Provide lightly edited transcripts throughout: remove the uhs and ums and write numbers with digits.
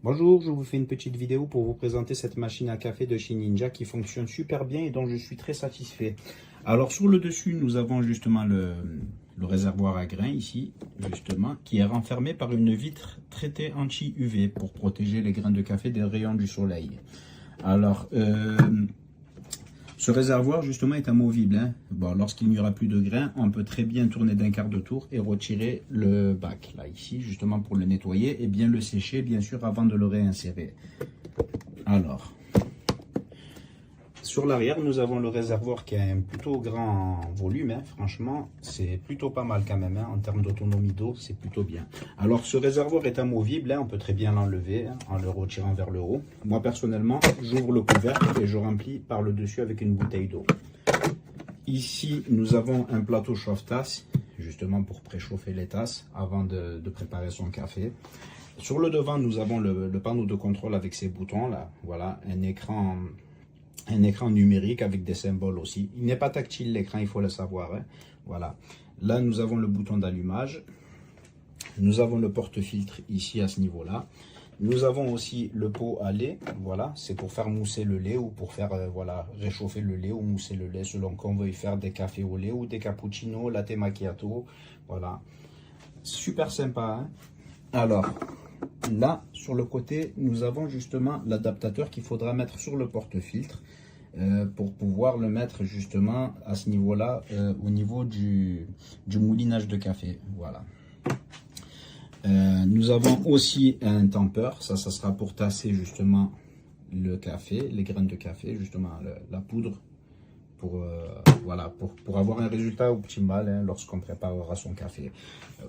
Bonjour, je vous fais une petite vidéo pour vous présenter cette machine à café de chez Ninja qui fonctionne super bien et dont je suis très satisfait. Alors sur le dessus, nous avons justement le réservoir à grains ici, justement, qui est renfermé par une vitre traitée anti-UV pour protéger les grains de café des rayons du soleil. Alors, ce réservoir justement est amovible. Bon, lorsqu'il n'y aura plus de grains, on peut très bien tourner d'un quart de tour et retirer le bac là ici justement pour le nettoyer et bien le sécher bien sûr avant de le réinsérer. Alors, sur l'arrière, nous avons le réservoir qui a un plutôt grand volume. Franchement, c'est plutôt pas mal quand même. En termes d'autonomie d'eau, c'est plutôt bien. Alors, ce réservoir est amovible. On peut très bien l'enlever en le retirant vers le haut. Moi, personnellement, j'ouvre le couvercle et je remplis par le dessus avec une bouteille d'eau. Ici, nous avons un plateau chauffe-tasse, justement pour préchauffer les tasses avant de préparer son café. Sur le devant, nous avons le panneau de contrôle avec ses boutons là. Voilà, un écran numérique avec des symboles aussi. Il n'est pas tactile l'écran, il faut le savoir. Voilà. Là, nous avons le bouton d'allumage. Nous avons le porte-filtre ici à ce niveau-là. Nous avons aussi le pot à lait. Voilà, c'est pour faire mousser le lait ou pour faire voilà, réchauffer le lait ou mousser le lait selon qu'on veuille faire des cafés au lait ou des cappuccinos, latte macchiato. Voilà. Super sympa. Alors, là, sur le côté, nous avons justement l'adaptateur qu'il faudra mettre sur le porte-filtre pour pouvoir le mettre justement à ce niveau-là, au niveau du moulinage de café. Voilà. Nous avons aussi un tampeur, ça sera pour tasser justement le café, les graines de café, justement la poudre, voilà, pour avoir un résultat optimal lorsqu'on préparera son café.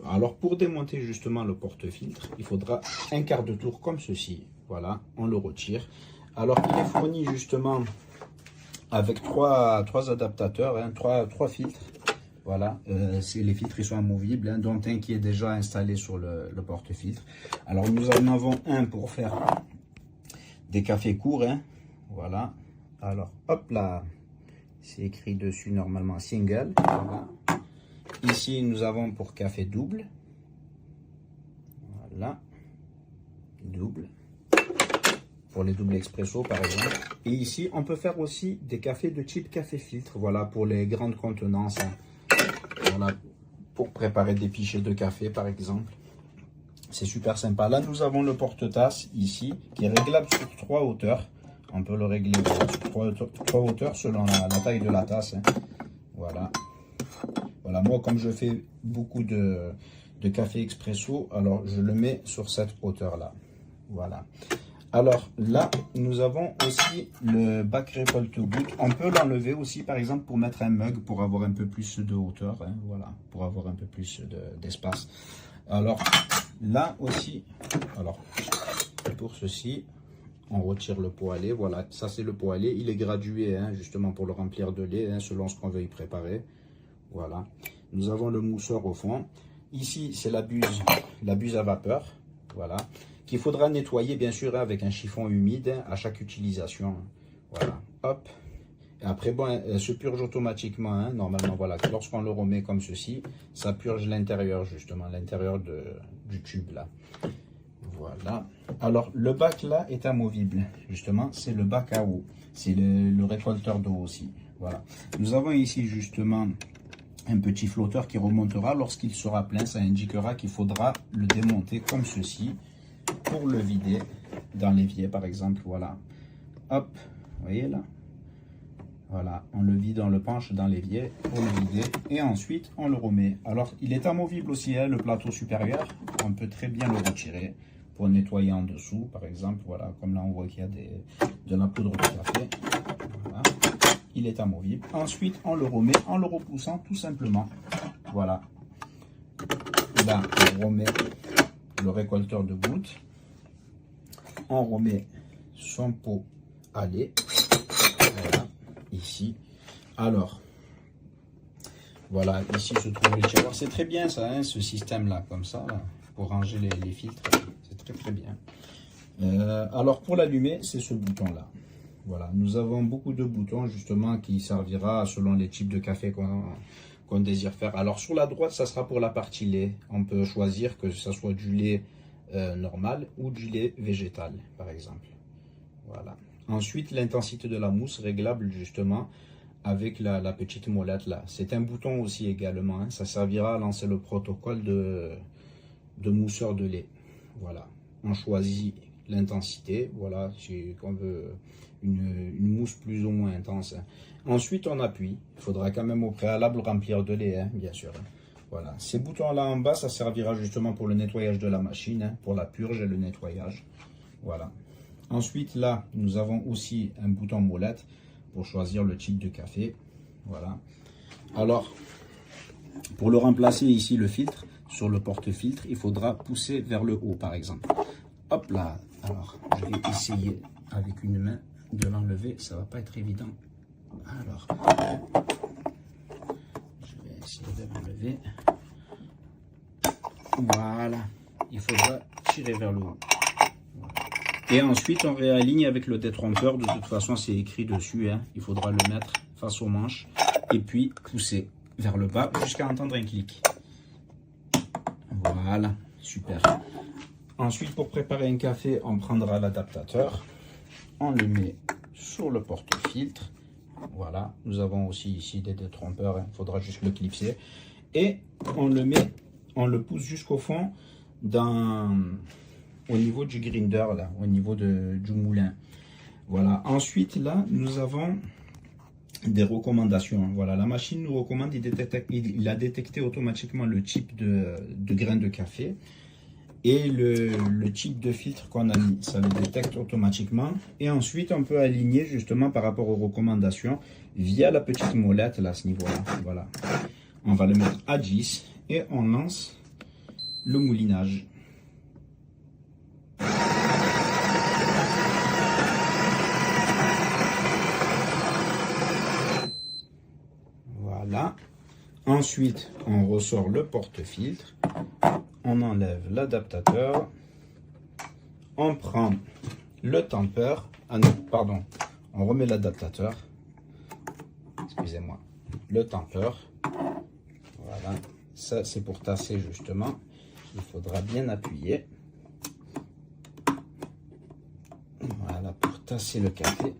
Alors pour démonter justement le porte-filtre, il faudra un quart de tour comme ceci. Voilà, on le retire. Alors il est fourni justement avec trois adaptateurs, trois filtres. Voilà, les filtres ils sont amovibles, dont un qui est déjà installé sur le porte-filtre. Alors nous en avons un pour faire des cafés courts. Voilà, alors hop là. C'est écrit dessus normalement single. Voilà. Ici, nous avons pour café double. Voilà. Double. Pour les doubles expresso, par exemple. Et ici, on peut faire aussi des cafés de type café filtre. Voilà, pour les grandes contenances. Voilà, pour préparer des pichets de café, par exemple. C'est super sympa. Là, nous avons le porte-tasse ici, qui est réglable sur 3 hauteurs. On peut le régler sur 3 hauteurs selon la taille de la tasse. Voilà. Voilà, moi comme je fais beaucoup de café expresso, alors je le mets sur cette hauteur là. Voilà. Alors là, nous avons aussi le bac récolte gouttes. On peut l'enlever aussi par exemple pour mettre un mug pour avoir un peu plus de hauteur. Voilà, pour avoir un peu plus d'espace. Alors là aussi, alors pour ceci, on retire le pot à lait. Voilà, ça c'est le pot à lait. Il est gradué justement pour le remplir de lait selon ce qu'on veut y préparer. Voilà. Nous avons le mousseur au fond. Ici, c'est la buse à vapeur. Voilà. Qu'il faudra nettoyer bien sûr avec un chiffon humide à chaque utilisation. Voilà. Hop. Et après, bon, elle se purge automatiquement. Normalement, voilà. Lorsqu'on le remet comme ceci, ça purge l'intérieur justement, l'intérieur du tube là. Voilà. Alors, le bac là est amovible. Justement, c'est le bac à eau. C'est le récolteur d'eau aussi. Voilà. Nous avons ici justement un petit flotteur qui remontera. Lorsqu'il sera plein, ça indiquera qu'il faudra le démonter comme ceci pour le vider dans l'évier par exemple. Voilà. Hop. Vous voyez là. Voilà. On le vide, on le penche dans l'évier pour le vider. Et ensuite, on le remet. Alors, il est amovible aussi, le plateau supérieur. On peut très bien le retirer pour nettoyer en dessous, par exemple. Voilà, comme là, on voit qu'il y a de la poudre de café. Voilà. Il est amovible. Ensuite, on le remet en le repoussant tout simplement. Voilà. Là, on remet le récolteur de gouttes. On remet son pot à lait. Voilà, ici. Alors, voilà, ici se trouve les tiroirs. C'est très bien ça, ce système-là, comme ça, là, pour ranger les filtres. C'est très très bien. Alors, pour l'allumer, c'est ce bouton-là. Voilà, nous avons beaucoup de boutons justement qui servira selon les types de café qu'on désire faire. Alors sur la droite, ça sera pour la partie lait. On peut choisir que ce soit du lait normal ou du lait végétal, par exemple. Voilà. Ensuite, l'intensité de la mousse réglable justement avec la petite molette là. C'est un bouton aussi également. Hein. Ça servira à lancer le protocole de mousseur de lait. Voilà. On choisit l'intensité. Voilà, si on veut une mousse plus ou moins intense. Hein. Ensuite, on appuie. Il faudra quand même au préalable remplir de lait, hein, bien sûr. Hein. Voilà. Ces boutons-là en bas, ça servira justement pour le nettoyage de la machine, hein, pour la purge et le nettoyage. Voilà. Ensuite, là, nous avons aussi un bouton molette pour choisir le type de café. Voilà. Alors, pour le remplacer ici, le filtre, sur le porte-filtre, il faudra pousser vers le haut, par exemple. Hop là. Alors, je vais essayer avec une main de l'enlever. Ça va pas être évident. Alors, je vais essayer de l'enlever. Voilà. Il faudra tirer vers le haut. Et ensuite, on réaligne avec le détrompeur. De toute façon, c'est écrit dessus. Hein. Il faudra le mettre face au manche. Et puis, pousser vers le bas jusqu'à entendre un clic. Voilà, super. Ensuite, pour préparer un café, on prendra l'adaptateur. On le met sur le porte-filtre. Voilà, nous avons aussi ici des détrompeurs. Il faudra juste le clipser. Et on le pousse jusqu'au fond au niveau du grinder, là, au niveau du moulin. Voilà. Ensuite, là, nous avons des recommandations. Voilà, la machine nous recommande, il a détecté automatiquement le type de grain de café et le type de filtre qu'on a mis. Ça le détecte automatiquement. Et ensuite, on peut aligner justement par rapport aux recommandations via la petite molette là, à ce niveau-là. Voilà. On va le mettre à 10 et on lance le moulinage. Voilà. Ensuite, on ressort le porte-filtre. On enlève l'adaptateur. On prend le tampeur. Ah non, pardon. On remet l'adaptateur. Excusez-moi. Le tampeur. Voilà. Ça, c'est pour tasser justement. Il faudra bien appuyer. Voilà, pour tasser le café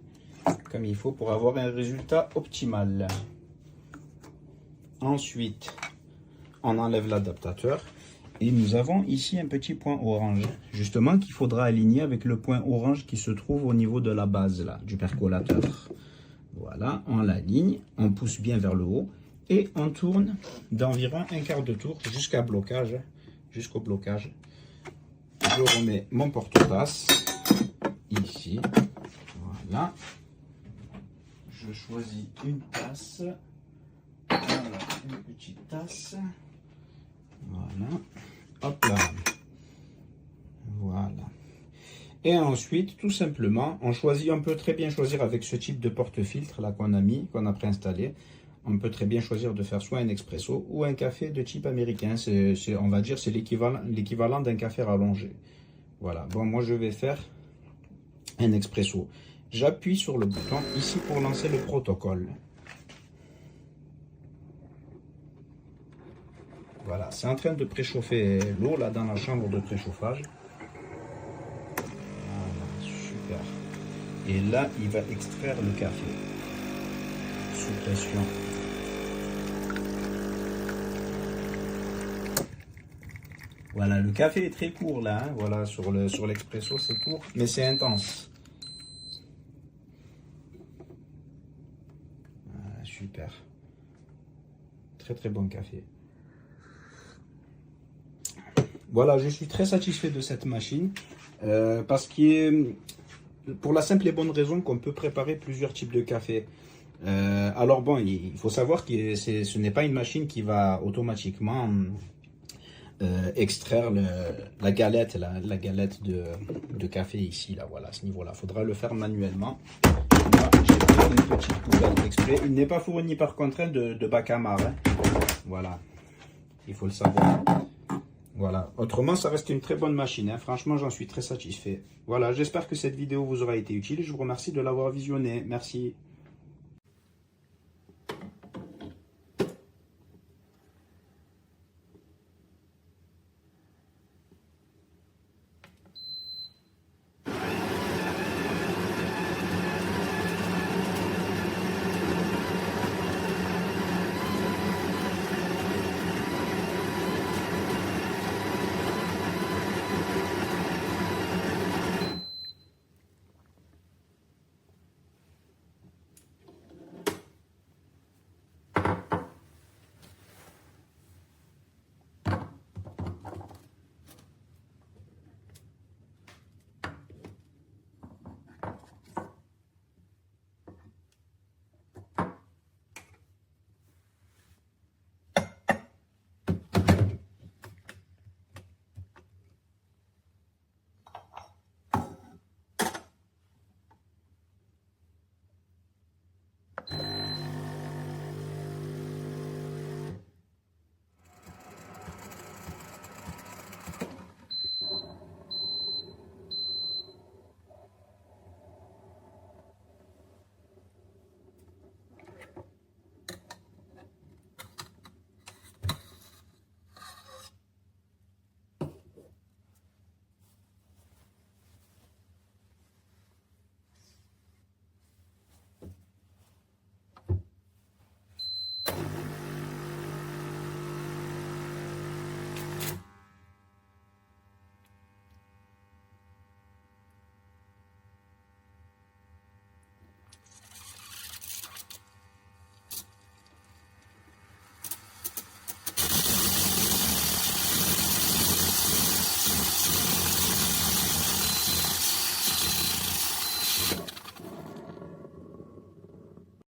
comme il faut pour avoir un résultat optimal. Ensuite, on enlève l'adaptateur et nous avons ici un petit point orange, justement qu'il faudra aligner avec le point orange qui se trouve au niveau de la base là, du percolateur. Voilà, on l'aligne, on pousse bien vers le haut et on tourne d'environ un quart de tour jusqu'au blocage. Je remets mon porte-tasse ici. Voilà. Je choisis une tasse. Voilà, une petite tasse. Voilà. Hop là. Voilà. Et ensuite, tout simplement, on peut très bien choisir avec ce type de porte-filtre là qu'on a préinstallé. On peut très bien choisir de faire soit un expresso ou un café de type américain. On va dire c'est l'équivalent d'un café rallongé. Voilà. Bon, moi je vais faire un expresso. J'appuie sur le bouton ici pour lancer le protocole. Voilà, c'est en train de préchauffer l'eau là dans la chambre de préchauffage. Voilà, super. Et là, il va extraire le café sous pression. Voilà, le café est très court là. Hein. Voilà, sur l'expresso, c'est court, mais c'est intense. Voilà, super. Très très bon café. Voilà, je suis très satisfait de cette machine parce que pour la simple et bonne raison qu'on peut préparer plusieurs types de café. Alors bon, il faut savoir que ce n'est pas une machine qui va automatiquement extraire la galette de café ici, là, voilà, à ce niveau-là. Il faudra le faire manuellement. Moi, j'ai pris une petite poubelle exprès. Il n'est pas fourni par contre de Bacamar. Hein. Voilà, il faut le savoir. Voilà, autrement ça reste une très bonne machine, hein. Franchement j'en suis très satisfait. Voilà, j'espère que cette vidéo vous aura été utile, je vous remercie de l'avoir visionnée, merci.